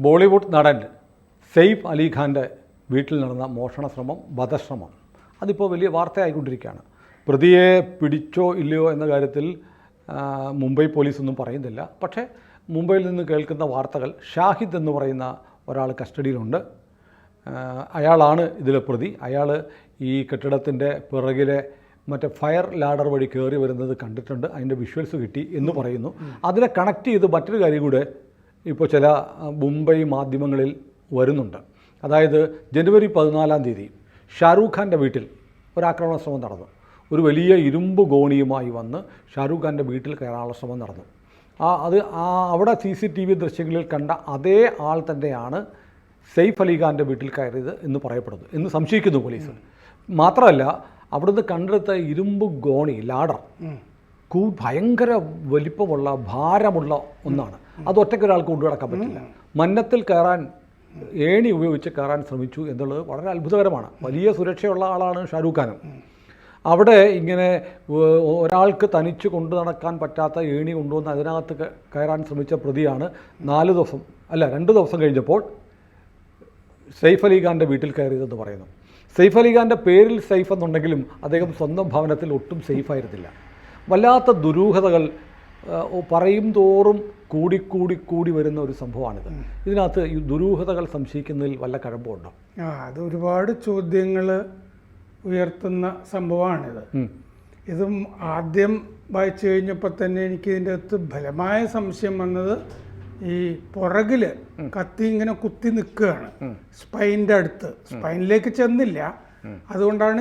ബോളിവുഡ് നടൻ സെയ്ഫ് അലി ഖാൻ്റെ വീട്ടിൽ നടന്ന മോഷണ ശ്രമം, വധശ്രമം അതിപ്പോൾ വലിയ വാർത്തയായിക്കൊണ്ടിരിക്കുകയാണ്. പ്രതിയെ പിടിച്ചോ ഇല്ലയോ എന്ന കാര്യത്തിൽ മുംബൈ പോലീസൊന്നും പറയുന്നില്ല. പക്ഷേ മുംബൈയിൽ നിന്ന് കേൾക്കുന്ന വാർത്തകൾ ഷാഹിദ് എന്ന് പറയുന്ന ഒരാൾ കസ്റ്റഡിയിലുണ്ട്. അയാളാണ് ഇതിലെ പ്രതി. അയാൾ ഈ കെട്ടിടത്തിൻ്റെ പിറകിലെ മറ്റേ ഫയർ ലാഡർ വഴി കയറി വരുന്നത് കണ്ടിട്ടുണ്ട്. അതിൻ്റെ വിഷ്വൽസ് കിട്ടി എന്ന് പറയുന്നു. അതിനെ കണക്ട് ചെയ്ത് മറ്റൊരു കാര്യം കൂടെ ഇപ്പോൾ ചില മുംബൈ മാധ്യമങ്ങളിൽ വരുന്നുണ്ട്. അതായത് ജനുവരി 14 ഷാരൂഖ് ഖാൻ്റെ വീട്ടിൽ ഒരാക്രമണ ശ്രമം നടന്നു. ഒരു വലിയ ഇരുമ്പ് ഗോണിയുമായി വന്ന് ഷാരൂഖ് ഖാൻ്റെ വീട്ടിൽ കയറാനുള്ള ശ്രമം നടന്നു. അവിടെ CCTV ദൃശ്യങ്ങളിൽ കണ്ട അതേ ആൾ തന്നെയാണ് സെയ്ഫ് അലി ഖാൻ്റെ വീട്ടിൽ കയറിയത് എന്ന് പറയപ്പെടുന്നു, എന്ന് സംശയിക്കുന്നു പോലീസ്. മാത്രമല്ല, അവിടുന്ന് കണ്ടെടുത്ത ഇരുമ്പ് ഗോണി ലാഡർ ഭയങ്കര വലിപ്പമുള്ള ഭാരമുള്ള ഒന്നാണ്. അത് ഒറ്റയ്ക്കൊരാൾക്ക് കൊണ്ടുനടക്കാൻ പറ്റില്ല. മന്നത്തിൽ കയറാൻ ഏണി ഉപയോഗിച്ച് കയറാൻ ശ്രമിച്ചു എന്നുള്ളത് വളരെ അത്ഭുതകരമാണ്. വലിയ സുരക്ഷയുള്ള ആളാണ് ഷാരൂഖ് ഖാനും. അവിടെ ഇങ്ങനെ ഒരാൾക്ക് തനിച്ച് കൊണ്ടു നടക്കാൻ പറ്റാത്ത ഏണി കൊണ്ടുവന്ന് അതിനകത്ത് കയറാൻ ശ്രമിച്ച പ്രതിയാണ് 2 ദിവസം കഴിഞ്ഞപ്പോൾ സെയ്ഫ് അലി ഖാൻ്റെ വീട്ടിൽ കയറിയതെന്ന് പറയുന്നു. സെയ്ഫ് അലി ഖാൻ്റെ പേരിൽ സെയ്ഫ് എന്നുണ്ടെങ്കിലും അദ്ദേഹം സ്വന്തം ഭവനത്തിൽ ഒട്ടും സേഫായിരുന്നില്ല. വല്ലാത്ത ദുരൂഹതകൾ പറയും തോറും കൂടി വരുന്ന ഒരു സംഭവമാണിത്. ഇതിനകത്ത് ഈ ദുരൂഹതകൾ സംശയിക്കുന്നതിൽ വല്ല കഴമ്പുണ്ടോ? അത് ഒരുപാട് ചോദ്യങ്ങൾ ഉയർത്തുന്ന സംഭവമാണിത്. ഇതും ആദ്യം വായിച്ചു കഴിഞ്ഞപ്പോൾ തന്നെ എനിക്ക് ഇതിൻ്റെ അകത്ത് ബലമായ സംശയം വന്നത്, ഈ പുറകിൽ കത്തി ഇങ്ങനെ കുത്തി നിൽക്കുകയാണ് സ്പൈൻ്റെ അടുത്ത്. സ്പൈനിലേക്ക് ചെന്നില്ല, അതുകൊണ്ടാണ്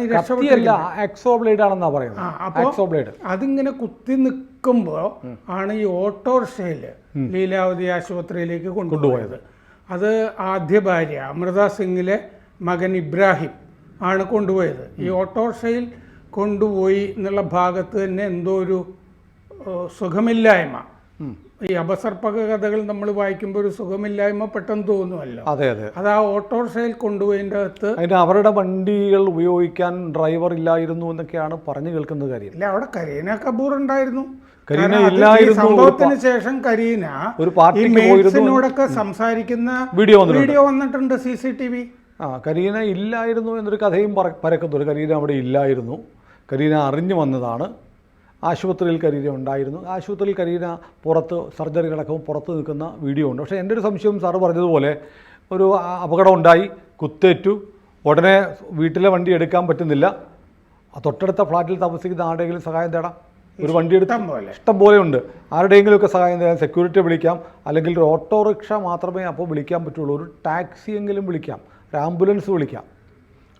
അതിങ്ങനെ കുത്തി നിൽക്കുമ്പോൾ ആണ് ഈ ഓട്ടോറിക്ഷയിൽ ലീലാവതി ആശുപത്രിയിലേക്ക് കൊണ്ടുപോയത്. അത് ആദ്യ ഭാര്യ അമൃത സിംഗിലെ മകൻ ഇബ്രാഹിം ആണ് കൊണ്ടുപോയത്. ഈ ഓട്ടോറിക്ഷയിൽ കൊണ്ടുപോയി എന്നുള്ള ഭാഗത്ത് തന്നെ എന്തോ ഒരു സുഖമില്ലായ്മ, ഈ അപസർപ്പക കഥകൾ നമ്മൾ വായിക്കുമ്പോൾ ഒരു സുഖമില്ലായ്മ പെട്ടെന്ന് തോന്നുമല്ലോ. അത് ആ ഓട്ടോറിക്ഷയിൽ കൊണ്ടുപോയതിൻ്റെ അകത്ത് അവരുടെ വണ്ടികൾ ഉപയോഗിക്കാൻ ഡ്രൈവർ ഇല്ലായിരുന്നു എന്നൊക്കെയാണ് പറഞ്ഞു കേൾക്കുന്ന കാര്യം. ഇല്ല, അവിടെ കരീന കപൂർ ഉണ്ടായിരുന്നു. സംഭവത്തിന് ശേഷം കരീന ഒരു പാർട്ടിയോടൊക്കെ സംസാരിക്കുന്ന വീഡിയോ വന്നിട്ടുണ്ട് CCTV. കരീന ഇല്ലായിരുന്നു എന്നൊരു കഥയും പരക്കുന്നുണ്ട്. കരീന അവിടെ ഇല്ലായിരുന്നു, കരീന അറിഞ്ഞു വന്നതാണ്. ആശുപത്രിയിൽ കരീന ഉണ്ടായിരുന്നു. ആശുപത്രിയിൽ കരീന പുറത്ത് സർജറി നടക്കുമ്പോൾ പുറത്ത് നിൽക്കുന്ന വീഡിയോ ഉണ്ട്. പക്ഷേ എൻ്റെ ഒരു സംശയം, സാറ് പറഞ്ഞതുപോലെ ഒരു അപകടം ഉണ്ടായി, കുത്തേറ്റു, ഉടനെ വീട്ടിലെ വണ്ടി എടുക്കാൻ പറ്റുന്നില്ല. തൊട്ടടുത്ത ഫ്ലാറ്റിൽ താമസിക്കുന്ന ആരുടെയെങ്കിലും സഹായം തേടാം. ഒരു വണ്ടി ഇഷ്ടം പോലെ ഉണ്ട്. ആരുടെയെങ്കിലുമൊക്കെ സഹായം തേടാം. സെക്യൂരിറ്റി വിളിക്കാം, അല്ലെങ്കിൽ ഒരു ഓട്ടോറിക്ഷ മാത്രമേ അപ്പോൾ വിളിക്കാൻ പറ്റുള്ളൂ. ഒരു ടാക്സിയെങ്കിലും വിളിക്കാം, ഒരു ആംബുലൻസ് വിളിക്കാം.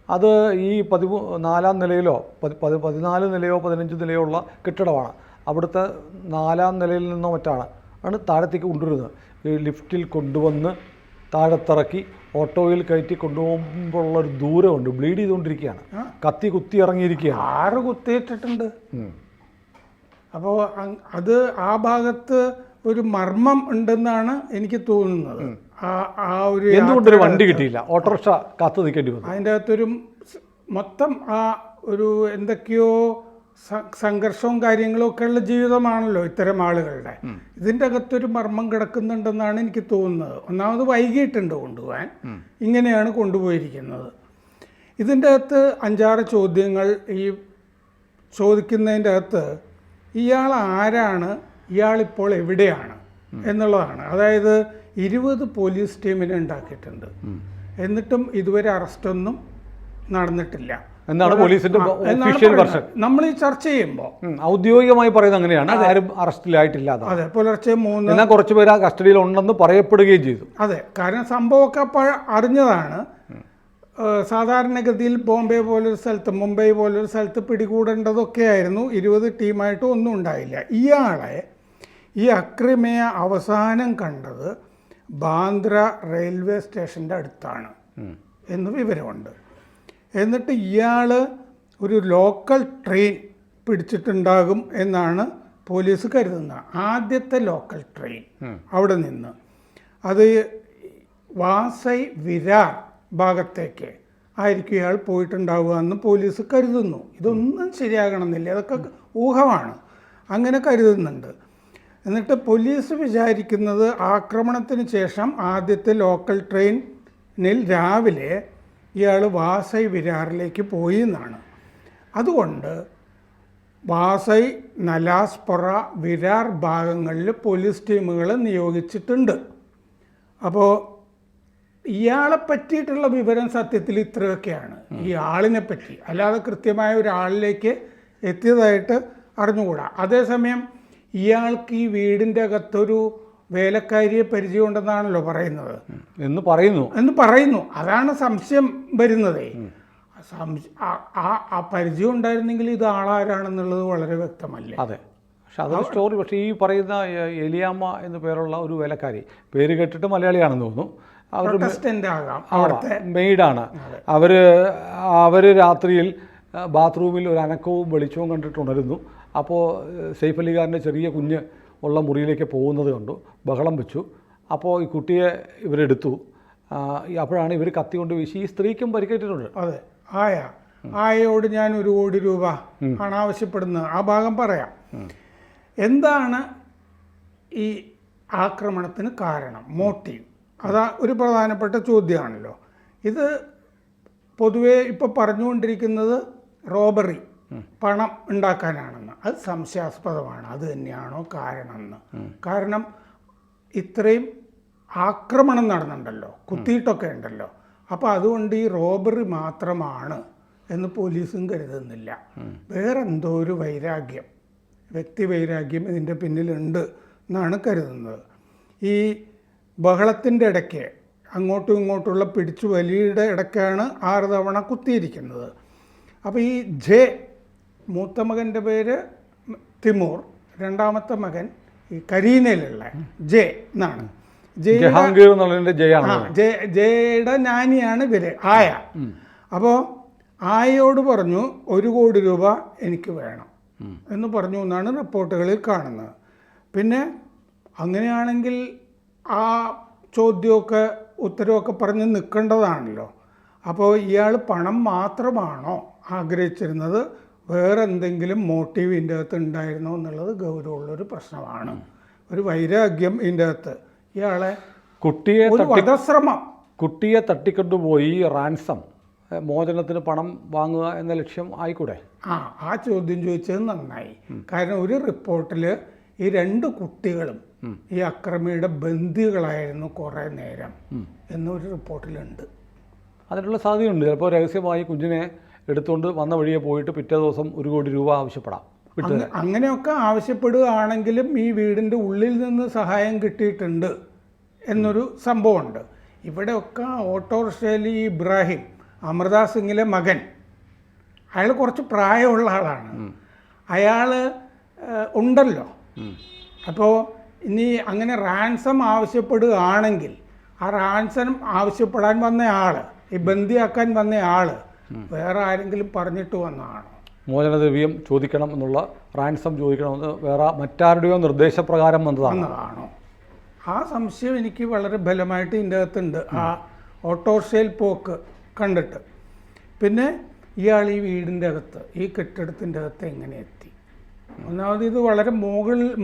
അത് ഈ 14 നിലയിലോ 14 നിലയോ 15 നിലയോ ഉള്ള കെട്ടിടമാണ്. അവിടുത്തെ 4ാം നിലയിൽ നിന്നോ ആണ് താഴത്തേക്ക് കൊണ്ടുവരുന്നത്. ഈ ലിഫ്റ്റിൽ കൊണ്ടുവന്ന് താഴത്തിറക്കി ഓട്ടോയിൽ കയറ്റി കൊണ്ടുപോകുമ്പോഴുള്ളൊരു ദൂരമുണ്ട്. ബ്ലീഡ് ചെയ്തുകൊണ്ടിരിക്കുകയാണ്, കത്തി കുത്തി ഇറങ്ങിയിരിക്കുകയാണ്. 6 കുത്തിയിട്ടിട്ടുണ്ട്. അപ്പോൾ അത് ആ ഭാഗത്ത് ഒരു മർമ്മം ഉണ്ടെന്നാണ് എനിക്ക് തോന്നുന്നത്. എന്തുകൊണ്ടൊരു വണ്ടി കിട്ടിയില്ല, ഓട്ടോറിക്ഷ കാത്തു നിൽക്കേണ്ടി വന്നു. അതിൻ്റെ അകത്തൊരു മൊത്തം ആ ഒരു എന്തൊക്കെയോ സംഘർഷവും കാര്യങ്ങളും ഒക്കെ ഉള്ള ജീവിതമാണല്ലോ ഇത്തരം ആളുകളുടെ. ഇതിൻ്റെ അകത്തൊരു മർമ്മം കിടക്കുന്നുണ്ടെന്നാണ് എനിക്ക് തോന്നുന്നത്. ഒന്നാമത് വൈകിട്ടുണ്ട് കൊണ്ടുപോകാൻ, ഇങ്ങനെയാണ് കൊണ്ടുപോയിരിക്കുന്നത്. ഇതിൻ്റെ അകത്ത് 5-6 ചോദ്യങ്ങൾ ഈ ചോദിക്കുന്നതിൻ്റെ അകത്ത് ഇയാൾ ആരാണ്, ഇയാളിപ്പോൾ എവിടെയാണ് എന്നുള്ളതാണ്. അതായത് 20 പോലീസ് ടീമിനെ ഉണ്ടാക്കിയിട്ടുണ്ട്, എന്നിട്ടും ഇതുവരെ അറസ്റ്റൊന്നും നടന്നിട്ടില്ല എന്നാണ് പോലീസിന്റെ ഒഫീഷ്യൽ വെർഷൻ. നമ്മൾ ഈ ചർച്ച ചെയ്യുമ്പോൾ ഔദ്യോഗികമായി പറയുന്നത് അങ്ങനെയാണ്, ആരും അറസ്റ്റിലായിട്ടില്ല. അതെ, പുലർച്ചെ 3 കുറച്ച് പേര് ആ കസ്റ്റഡിയിൽ ഉണ്ടെന്ന് പറയപ്പെടുകയും ചെയ്തു. അതെ, കാരണം സംഭവമൊക്കെ അപ്പോൾ അറിഞ്ഞതാണ്. സാധാരണഗതിയിൽ ബോംബെ പോലൊരു സ്ഥലത്ത്, മുംബൈ പോലൊരു സ്ഥലത്ത് പിടികൂടേണ്ടതൊക്കെ ആയിരുന്നു. 20 ടീമായിട്ടും ഒന്നും ഉണ്ടായില്ല. ഇയാളെ, ഈ അക്രമിയെ അവസാനം കണ്ടത് ബാന്ദ്ര റെയിൽവേ സ്റ്റേഷൻ്റെ അടുത്താണ് എന്ന് വിവരമുണ്ട്. എന്നിട്ട് ഇയാൾ ഒരു ലോക്കൽ ട്രെയിൻ പിടിച്ചിട്ടുണ്ടാകും എന്നാണ് പോലീസ് കരുതുന്നത്. ആദ്യത്തെ ലോക്കൽ ട്രെയിൻ അവിടെ നിന്ന് അത് വാസൈ വിരാർ ഭാഗത്തേക്ക് ആയിരിക്കും ഇയാൾ പോയിട്ടുണ്ടാവുക എന്ന് പോലീസ് കരുതുന്നു. ഇതൊന്നും ശരിയാകണമെന്നില്ല, അതൊക്കെ ഊഹമാണ്, അങ്ങനെ കരുതുന്നുണ്ട്. എന്നിട്ട് പോലീസ് വിചാരിക്കുന്നത് ആക്രമണത്തിന് ശേഷം ആദ്യത്തെ ലോക്കൽ ട്രെയിനിൽ രാവിലെ ഇയാൾ വാസൈ വിരാറിലേക്ക് പോയി എന്നാണ്. അതുകൊണ്ട് വാസൈ, നലാസ്പൊറ, വിരാർ ഭാഗങ്ങളിൽ പോലീസ് ടീമുകൾ നിയോഗിച്ചിട്ടുണ്ട്. അപ്പോൾ ഇയാളെ പറ്റിയിട്ടുള്ള വിവരം സത്യത്തിൽ ഇത്രയൊക്കെയാണ്, ഈ ആളിനെ പറ്റി. അല്ലാതെ കൃത്യമായ ഒരാളിലേക്ക് എത്തിയതായിട്ട് അറിഞ്ഞുകൂടാ. അതേസമയം ഇയാൾക്ക് ഈ വീടിൻ്റെ അകത്തൊരു വേലക്കാരിയെ പരിചയമുണ്ടെന്നാണല്ലോ എന്ന് പറയുന്നു. അതാണ് സംശയം വരുന്നതേ. ആ പരിചയം ഉണ്ടായിരുന്നെങ്കിൽ ഇത് ആളാരാണെന്നുള്ളത് വളരെ വ്യക്തമല്ലേ. അതെ, പക്ഷെ അതൊരു സ്റ്റോറി. പക്ഷേ ഈ പറയുന്ന എലിയാമ്മ എന്നു പേരുള്ള ഒരു വേലക്കാരി, പേര് കേട്ടിട്ട് മലയാളിയാണെന്ന് തോന്നുന്നു, അവർ മെയ്ഡാണ്. അവർ രാത്രിയിൽ ബാത്റൂമിൽ ഒരു അനക്കവും വെളിച്ചവും കണ്ടിട്ടുണരുന്നു. അപ്പോൾ സെയ്ഫ് അലിഖാൻ്റെ ചെറിയ കുഞ്ഞ് ഉള്ള മുറിയിലേക്ക് പോകുന്നത് കണ്ടു, ബഹളം വെച്ചു. അപ്പോൾ ഈ കുട്ടിയെ ഇവരെടുത്തു. അപ്പോഴാണ് ഇവർ കത്തി കൊണ്ട് വീശി. ഈ സ്ത്രീക്കും പരിക്കേറ്റിട്ടുണ്ട്. അതെ, ആയയോട് ഞാൻ 1 കോടി രൂപ ആണ് ആവശ്യപ്പെടുന്നത്. ആ ഭാഗം പറയാം. എന്താണ് ഈ ആക്രമണത്തിന് കാരണം, മോട്ടീവ്? അതാ ഒരു പ്രധാനപ്പെട്ട ചോദ്യമാണല്ലോ. ഇത് പൊതുവെ ഇപ്പോൾ പറഞ്ഞുകൊണ്ടിരിക്കുന്നത് റോബറി, പണം ഉണ്ടാക്കാനാണെന്ന്. അത് സംശയാസ്പദമാണ്. അത് തന്നെയാണോ കാരണമെന്ന്. കാരണം ഇത്രയും ആക്രമണം നടന്നുണ്ടല്ലോ, കുത്തിയിട്ടൊക്കെ ഉണ്ടല്ലോ. അപ്പോൾ അതുകൊണ്ട് ഈ റോബറി മാത്രമാണ് എന്ന് പോലീസും കരുതുന്നില്ല. വേറെന്തോ ഒരു വൈരാഗ്യം, വ്യക്തി വൈരാഗ്യം ഇതിൻ്റെ പിന്നിലുണ്ട് എന്നാണ് കരുതുന്നത്. ഈ ബഹളത്തിൻ്റെ ഇടയ്ക്ക് അങ്ങോട്ടും ഇങ്ങോട്ടുള്ള പിടിച്ചു വലിയുടെ ഇടയ്ക്കാണ് 6 തവണ കുത്തിയിരിക്കുന്നത്. അപ്പോൾ ഈ മൂത്ത മകൻ്റെ പേര് തിമൂർ, രണ്ടാമത്തെ മകൻ ഈ കരീനയിലുള്ള എന്നാണ്. ജയുടെ നാനിയാണ് ഇവര്, ആയ. അപ്പോൾ ആയയോട് പറഞ്ഞു 1 കോടി രൂപ എനിക്ക് വേണം എന്ന് പറഞ്ഞു എന്നാണ് റിപ്പോർട്ടുകളിൽ കാണുന്നത്. പിന്നെ അങ്ങനെയാണെങ്കിൽ ആ ചോദ്യമൊക്കെ ഉത്തരവൊക്കെ പറഞ്ഞ് നിൽക്കേണ്ടതാണല്ലോ. അപ്പോൾ ഇയാൾ പണം മാത്രമാണോ ആഗ്രഹിച്ചിരുന്നത്, വേറെ എന്തെങ്കിലും മോട്ടീവ് ഇതിൻ്റെ അകത്ത് ഉണ്ടായിരുന്നോ എന്നുള്ളത് ഗൗരവമുള്ളൊരു പ്രശ്നമാണ്. ഒരു വൈരാഗ്യം ഇതിൻ്റെ അകത്ത്. ഇയാളെ കുട്ടിയെ തട്ടിക്കൊണ്ടുപോയി റാൻസം, മോചനത്തിന് പണം വാങ്ങുക എന്ന ലക്ഷ്യം ആയിക്കൂടെ? ആ ചോദ്യം ചോദിച്ചത് നന്നായി. കാരണം ഒരു റിപ്പോർട്ടിൽ ഈ 2 കുട്ടികളും ഈ അക്രമിയുടെ ബന്ദികളായിരുന്നു കുറേ നേരം എന്നൊരു റിപ്പോർട്ടിലുണ്ട്. അതിനുള്ള സാധ്യതയുണ്ട്. ചിലപ്പോൾ രഹസ്യമായി കുഞ്ഞിനെ എടുത്തുകൊണ്ട് വന്ന വഴിയെ പോയിട്ട് പിറ്റേ ദിവസം 1 കോടി രൂപ ആവശ്യപ്പെടാം. അങ്ങനെയൊക്കെ ആവശ്യപ്പെടുകയാണെങ്കിലും ഈ വീടിൻ്റെ ഉള്ളിൽ നിന്ന് സഹായം കിട്ടിയിട്ടുണ്ട് എന്നൊരു സംഭവമുണ്ട്. ഇവിടെയൊക്കെ ഓട്ടോറിക്ഷയിൽ ഈ ഇബ്രാഹിം, അമൃത സിംഗിലെ മകൻ, അയാൾ കുറച്ച് പ്രായമുള്ള ആളാണ്. അയാൾ ഉണ്ടല്ലോ. അപ്പോൾ ഇനി അങ്ങനെ റാൻസം ആവശ്യപ്പെടുകയാണെങ്കിൽ ആ റാൻസം ആവശ്യപ്പെടാൻ വന്ന ആൾ, ഈ ബന്ദിയാക്കാൻ വന്ന ആൾ വേറെ ആരെങ്കിലും പറഞ്ഞിട്ട് വന്നതാണോ? മോചനദ്രവ്യം ചോദിക്കണം എന്നുള്ള, റാൻസം ചോദിക്കണമെന്ന് വേറെ മറ്റാരുടെയോ നിർദ്ദേശപ്രകാരം വന്നതാണോ? ആ സംശയം എനിക്ക് വളരെ ബലമായിട്ട് ഇതിൻ്റെ അകത്തുണ്ട്, ആ ഓട്ടോറിക്ഷയിൽ പോക്ക് കണ്ടിട്ട്. പിന്നെ ഇയാൾ ഈ വീടിൻ്റെ അകത്ത്, ഈ കെട്ടിടത്തിൻ്റെ അകത്ത് എങ്ങനെ എത്തി? ഒന്നാമത് ഇത് വളരെ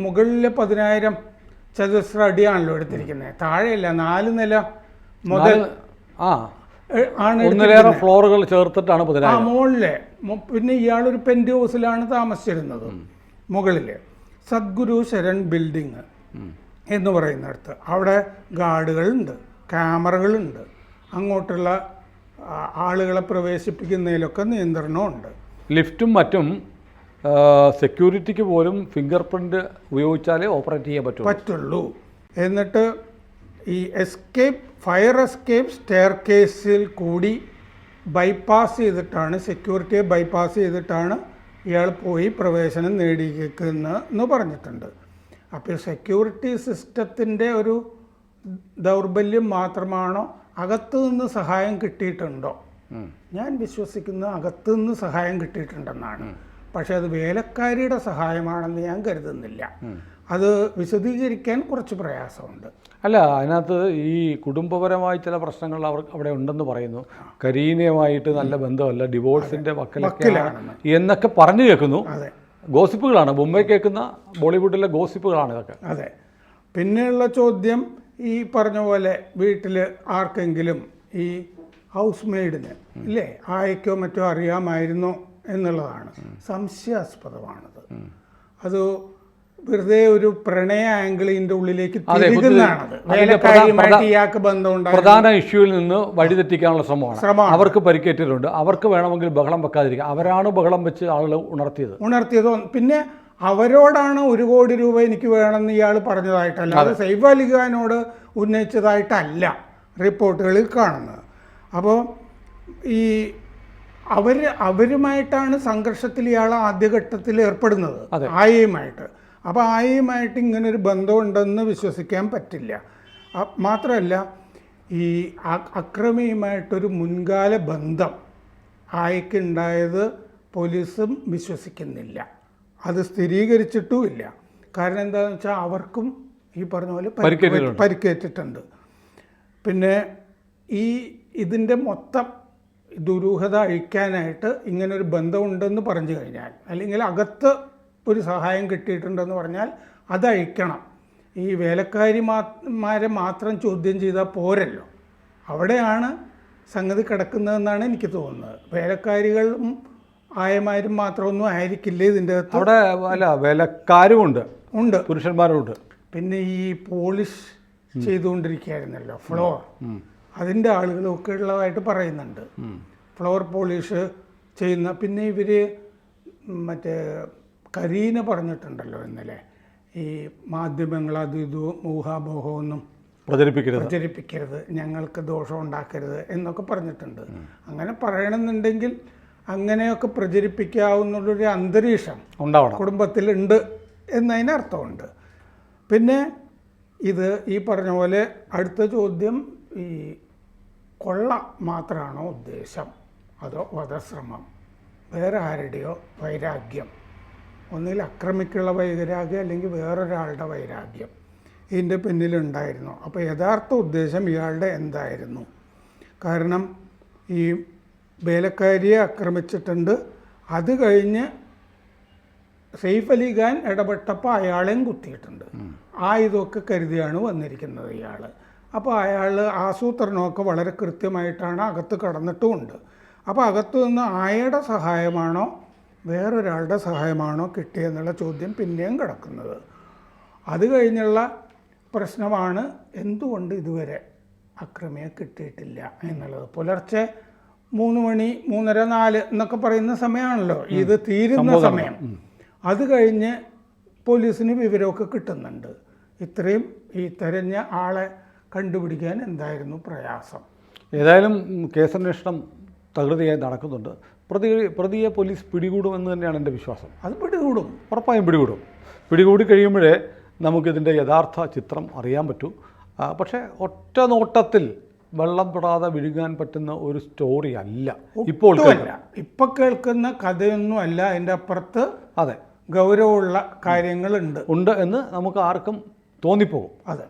മുകളിലെ 10,000 ചതുരശ്ര അടിയാണല്ലോ എടുത്തിരിക്കുന്നത്. താഴെയല്ല, 4 നില മുതൽ ആണ് ഫ്ലോറുകൾ ചേർത്തിട്ടാണ് മുകളിലെ. പിന്നെ ഇയാളൊരു പെൻറ്റ് ഹൗസിലാണ് താമസിച്ചിരുന്നത്. മുകളിൽ സദ്ഗുരു ശരൺ ബിൽഡിങ് എന്ന് പറയുന്നിടത്ത് അവിടെ ഗാർഡുകളുണ്ട്, ക്യാമറകളുണ്ട്, അങ്ങോട്ടുള്ള ആളുകളെ പ്രവേശിപ്പിക്കുന്നതിലൊക്കെ നിയന്ത്രണമുണ്ട്. ലിഫ്റ്റും മറ്റും സെക്യൂരിറ്റിക്ക് പോലും ഫിംഗർ പ്രിൻ്റ് ഉപയോഗിച്ചാലേ ഓപ്പറേറ്റ് ചെയ്യാൻ പറ്റുള്ളൂ. എന്നിട്ട് ഈ ഫയർ എസ്കേപ്പ് സ്റ്റെയർ കേസിൽ കൂടി ബൈപ്പാസ് ചെയ്തിട്ടാണ്, സെക്യൂരിറ്റിയെ ബൈപ്പാസ് ചെയ്തിട്ടാണ് ഇയാൾ പോയി പ്രവേശനം നേടിയിരിക്കുന്നതെന്ന് പറഞ്ഞിട്ടുണ്ട്. അപ്പോൾ സെക്യൂരിറ്റി സിസ്റ്റത്തിൻ്റെ ഒരു ദൗർബല്യം മാത്രമാണോ, അകത്തു നിന്ന് സഹായം കിട്ടിയിട്ടുണ്ടോ? ഞാൻ വിശ്വസിക്കുന്നത് അകത്തു നിന്ന് സഹായം കിട്ടിയിട്ടുണ്ടെന്നാണ്. പക്ഷേ അത് വേലക്കാരിയുടെ സഹായമാണെന്ന് ഞാൻ കരുതുന്നില്ല. അത് വിശദീകരിക്കാൻ കുറച്ച് പ്രയാസമുണ്ട്. അല്ല, അതിനകത്ത് ഈ കുടുംബപരമായ ചില പ്രശ്നങ്ങൾ അവിടെ ഉണ്ടെന്ന് പറയുന്നു. കരീനയുമായിട്ട് നല്ല ബന്ധമല്ല, ഡിവോഴ്സിൻ്റെ വക്കിലാണ് എന്നൊക്കെ പറഞ്ഞു കേൾക്കുന്നു. ഗോസിപ്പുകളാണ്, മുംബൈ കേൾക്കുന്ന ബോളിവുഡിലെ ഗോസിപ്പുകളാണ് ഇതൊക്കെ. അതെ. പിന്നെയുള്ള ചോദ്യം ഈ പറഞ്ഞ പോലെ വീട്ടിൽ ആർക്കെങ്കിലും ഈ ഹൗസ് മെയ്ഡിന് ഇല്ലേ ആയിക്കോ മറ്റോ അറിയാമായിരുന്നോ എന്നുള്ളതാണ്. സംശയാസ്പദമാണത്. അത് വെറുതെ ഒരു പ്രണയ ആംഗിളിന്റെ ഉള്ളിലേക്ക് തിരികുന്നതാണത്. വേലക്കാരിയുമായിട്ട് ഇയാൾക്ക് ബന്ധമുണ്ടായി പ്രധാന ഇഷ്യൂവിൽ നിന്ന് വഴിതെറ്റിക്കാനുള്ള ശ്രമമാണ്. അവർക്ക് പരിക്കേറ്റിട്ടുണ്ട്, അവർക്ക് വേണമെങ്കിൽ ബഹളം വെക്കാതിരിക്കുക. അവരാണ് ബഹളം വെച്ച് ആളുകൾ ഉണർത്തിയത്. പിന്നെ അവരോടാണ് 1 കോടി രൂപ എനിക്ക് വേണമെന്ന് ഇയാൾ പറഞ്ഞതായിട്ടല്ല, അത് സൈഫ് അലി ഖാനോട് ഉന്നയിച്ചതായിട്ടല്ല റിപ്പോർട്ടുകളിൽ കാണുന്നത്. അപ്പോൾ ഈ അവരുമായിട്ടാണ് സംഘർഷത്തിൽ ഇയാൾ ആദ്യഘട്ടത്തിൽ ഏർപ്പെടുന്നത്, ആയയുമായിട്ട്. അപ്പോൾ ആയയുമായിട്ട് ഇങ്ങനൊരു ബന്ധമുണ്ടെന്ന് വിശ്വസിക്കാൻ പറ്റില്ല. മാത്രമല്ല ഈ അക്രമിയുമായിട്ടൊരു മുൻകാല ബന്ധം ആയക്കുണ്ടായത് പോലീസും വിശ്വസിക്കുന്നില്ല, അത് സ്ഥിരീകരിച്ചിട്ടുമില്ല. കാരണം എന്താണെന്ന് വെച്ചാൽ അവർക്കും ഈ പറഞ്ഞ പോലെ പരിക്കേറ്റിട്ടുണ്ട്. പിന്നെ ഇതിൻ്റെ മൊത്തം ദുരൂഹത അഴിക്കാനായിട്ട് ഇങ്ങനൊരു ബന്ധമുണ്ടെന്ന് പറഞ്ഞു കഴിഞ്ഞാൽ, അല്ലെങ്കിൽ അകത്ത് ഒരു സഹായം കിട്ടിയിട്ടുണ്ടെന്ന് പറഞ്ഞാൽ അത് അഴിക്കണം. ഈ വേലക്കാരിമാരെ മാത്രം ചോദ്യം ചെയ്താൽ പോരല്ലോ, അവിടെയാണ് സംഗതി കിടക്കുന്നതെന്നാണ് എനിക്ക് തോന്നുന്നത്. വേലക്കാരികളും ആയമാരും മാത്രമൊന്നും ആയിരിക്കില്ല ഇതിൻ്റെ അകത്ത്. അവിടെ അല്ല, വേലക്കാരും ഉണ്ട്, പുരുഷന്മാരുണ്ട്. പിന്നെ ഈ പോളിഷ് ചെയ്തുകൊണ്ടിരിക്കുകയായിരുന്നല്ലോ ഫ്ലോർ, അതിൻ്റെ ആളുകളൊക്കെ ഉള്ളതായിട്ട് പറയുന്നുണ്ട്. ഫ്ലോർ പോളിഷ് ചെയ്യുന്ന, പിന്നെ ഇവർ മറ്റേ കരീന പറഞ്ഞിട്ടുണ്ടല്ലോ ഇന്നലെ, ഈ മാധ്യമങ്ങൾ അത് ഇതും ഊഹാപോഹമൊന്നും പ്രചരിപ്പിക്കരുത്, ഞങ്ങൾക്ക് ദോഷം ഉണ്ടാക്കരുത് എന്നൊക്കെ പറഞ്ഞിട്ടുണ്ട്. അങ്ങനെ പറയണമെന്നുണ്ടെങ്കിൽ അങ്ങനെയൊക്കെ പ്രചരിപ്പിക്കാവുന്നുള്ളൊരു അന്തരീക്ഷം കുടുംബത്തിലുണ്ട് എന്നതിനർത്ഥമുണ്ട്. പിന്നെ ഇത് ഈ പറഞ്ഞ പോലെ അടുത്ത ചോദ്യം, ഈ കൊള്ള മാത്രമാണോ ഉദ്ദേശം, അതോ വധശ്രമം, വേറെ ആരുടെയോ വൈരാഗ്യം, ഒന്നുകിൽ അക്രമിക്കുള്ള വൈരാഗ്യം അല്ലെങ്കിൽ വേറൊരാളുടെ വൈരാഗ്യം ഇതിൻ്റെ പിന്നിലുണ്ടായിരുന്നു. അപ്പോൾ യഥാർത്ഥ ഉദ്ദേശം ഇയാളുടെ എന്തായിരുന്നു? കാരണം ഈ വേലക്കാരിയെ ആക്രമിച്ചിട്ടുണ്ട്, അത് കഴിഞ്ഞ് സൈഫ് അലി ഖാൻ ഇടപെട്ടപ്പോൾ അയാളെയും കുത്തിയിട്ടുണ്ട്. ഇതൊക്കെ കരുതിയാണ് വന്നിരിക്കുന്നത് ഇയാൾ. അപ്പോൾ അയാൾ ആസൂത്രണമൊക്കെ വളരെ കൃത്യമായിട്ടാണ് അകത്ത് കടന്നിട്ടുമുണ്ട്. അപ്പോൾ അകത്തു നിന്ന് ആയയുടെ സഹായമാണോ വേറൊരാളുടെ സഹായമാണോ കിട്ടിയെന്നുള്ള ചോദ്യം പിന്നെയും കിടക്കുന്നത്. അത് കഴിഞ്ഞുള്ള പ്രശ്നമാണ് എന്തുകൊണ്ട് ഇതുവരെ അക്രമിയെ കിട്ടിയിട്ടില്ല എന്നുള്ളത്. പുലർച്ചെ 3 മണി 3:30 4 എന്നൊക്കെ പറയുന്ന സമയമാണല്ലോ ഇത് തീരുന്ന സമയം. അത് കഴിഞ്ഞ് പോലീസിന് വിവരമൊക്കെ കിട്ടുന്നുണ്ട്. ഇത്രയും ഈ തെരഞ്ഞ ആളെ കണ്ടുപിടിക്കാൻ എന്തായിരുന്നു പ്രയാസം? ഏതായാലും കേസന്വേഷണം തകൃതിയായി നടക്കുന്നുണ്ട്. പ്രതിയെ പോലീസ് പിടികൂടുമെന്ന് തന്നെയാണ് എൻ്റെ വിശ്വാസം. അത് പിടികൂടും, ഉറപ്പായും പിടികൂടും. പിടികൂടി കഴിയുമ്പോഴേ നമുക്കിതിൻ്റെ യഥാർത്ഥ ചിത്രം അറിയാൻ പറ്റൂ. പക്ഷേ ഒറ്റ നോട്ടത്തിൽ വെള്ളം പെടാതെ വിഴുകാൻ പറ്റുന്ന ഒരു സ്റ്റോറി അല്ല ഇപ്പോൾ കേൾക്കുന്ന കഥയൊന്നും അല്ല. അതിൻ്റെ അപ്പുറത്ത് അതെ ഗൗരവമുള്ള കാര്യങ്ങളുണ്ട് എന്ന് നമുക്ക് ആർക്കും തോന്നിപ്പോകും. അതെ.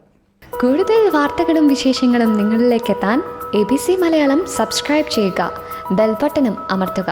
കൂടുതൽ വാർത്തകളും വിശേഷങ്ങളും നിങ്ങളിലേക്ക് എത്താൻ ABC മലയാളം സബ്സ്ക്രൈബ് ചെയ്യുക, ബെൽ ബട്ടണും അമർത്തുക.